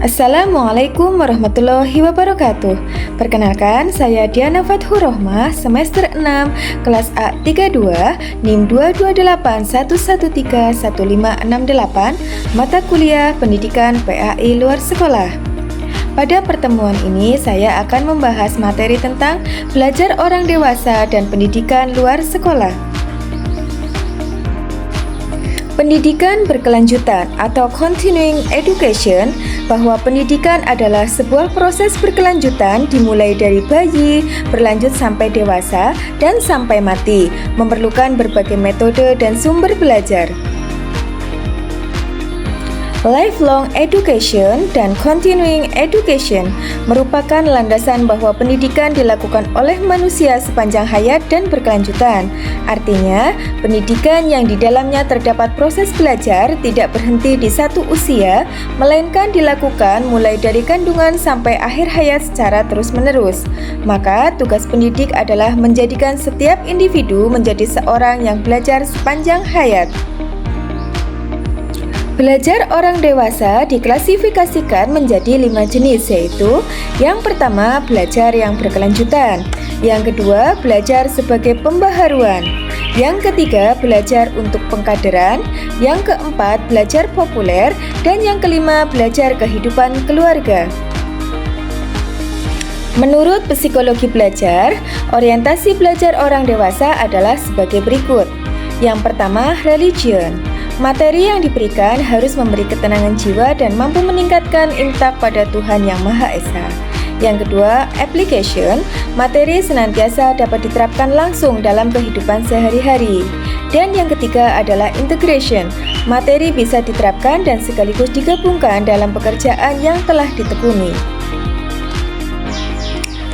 Assalamualaikum warahmatullahi wabarakatuh. Perkenalkan, saya Diana Fathur Rohmah, semester 6, kelas A32, NIM 22811311568, mata kuliah Pendidikan PAI luar sekolah. Pada pertemuan ini, saya akan membahas materi tentang belajar orang dewasa dan pendidikan luar sekolah. Pendidikan berkelanjutan atau continuing education, bahwa pendidikan adalah sebuah proses berkelanjutan dimulai dari bayi, berlanjut sampai dewasa, dan sampai mati, memerlukan berbagai metode dan sumber belajar. Lifelong education dan continuing education merupakan landasan bahwa pendidikan dilakukan oleh manusia sepanjang hayat dan berkelanjutan. Artinya, pendidikan yang di dalamnya terdapat proses belajar tidak berhenti di satu usia, melainkan dilakukan mulai dari kandungan sampai akhir hayat secara terus-menerus. Maka, tugas pendidik adalah menjadikan setiap individu menjadi seorang yang belajar sepanjang hayat. Belajar orang dewasa diklasifikasikan menjadi 5 jenis, yaitu yang pertama, belajar yang berkelanjutan, yang kedua, belajar sebagai pembaharuan, yang ketiga, belajar untuk pengkaderan, yang keempat, belajar populer, dan yang kelima, belajar kehidupan keluarga. Menurut psikologi belajar, orientasi belajar orang dewasa adalah sebagai berikut. Yang pertama, religion. Materi yang diberikan harus memberi ketenangan jiwa dan mampu meningkatkan imtak pada Tuhan Yang Maha Esa. Yang kedua, application. Materi senantiasa dapat diterapkan langsung dalam kehidupan sehari-hari. Dan yang ketiga adalah integration. Materi bisa diterapkan dan sekaligus digabungkan dalam pekerjaan yang telah ditekuni.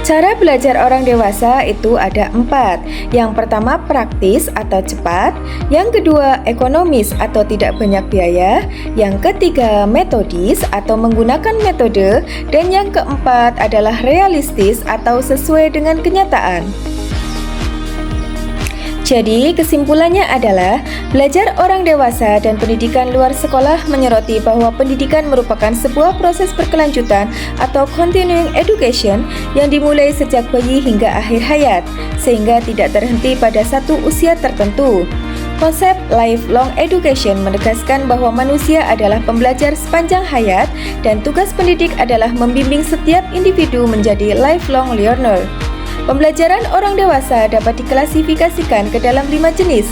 Cara belajar orang dewasa itu ada 4. Yang pertama, praktis atau cepat. Yang kedua, ekonomis atau tidak banyak biaya. Yang ketiga, metodis atau menggunakan metode. Dan yang keempat adalah realistis atau sesuai dengan kenyataan. Jadi, kesimpulannya adalah belajar orang dewasa dan pendidikan luar sekolah menyoroti bahwa pendidikan merupakan sebuah proses berkelanjutan atau continuing education yang dimulai sejak bayi hingga akhir hayat, sehingga tidak terhenti pada satu usia tertentu. Konsep lifelong education menegaskan bahwa manusia adalah pembelajar sepanjang hayat dan tugas pendidik adalah membimbing setiap individu menjadi lifelong learner. Pembelajaran orang dewasa dapat diklasifikasikan ke dalam 5 jenis,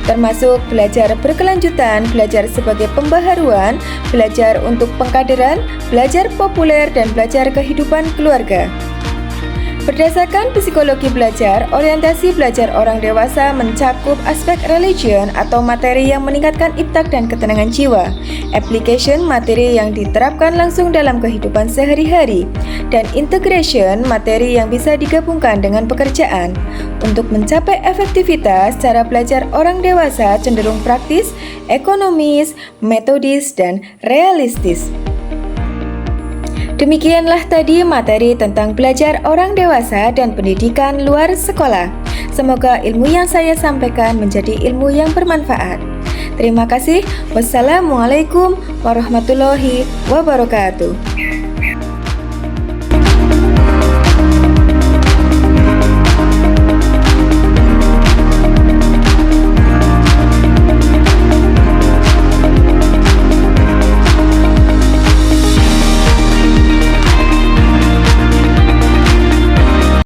termasuk belajar berkelanjutan, belajar sebagai pembaharuan, belajar untuk pengkaderan, belajar populer, dan belajar kehidupan keluarga. Berdasarkan psikologi belajar, orientasi belajar orang dewasa mencakup aspek religion atau materi yang meningkatkan imtak dan ketenangan jiwa, application materi yang diterapkan langsung dalam kehidupan sehari-hari, dan integration materi yang bisa digabungkan dengan pekerjaan. Untuk mencapai efektivitas, cara belajar orang dewasa cenderung praktis, ekonomis, metodis, dan realistis. Demikianlah tadi materi tentang belajar orang dewasa dan pendidikan luar sekolah. Semoga ilmu yang saya sampaikan menjadi ilmu yang bermanfaat. Terima kasih. Wassalamualaikum warahmatullahi wabarakatuh.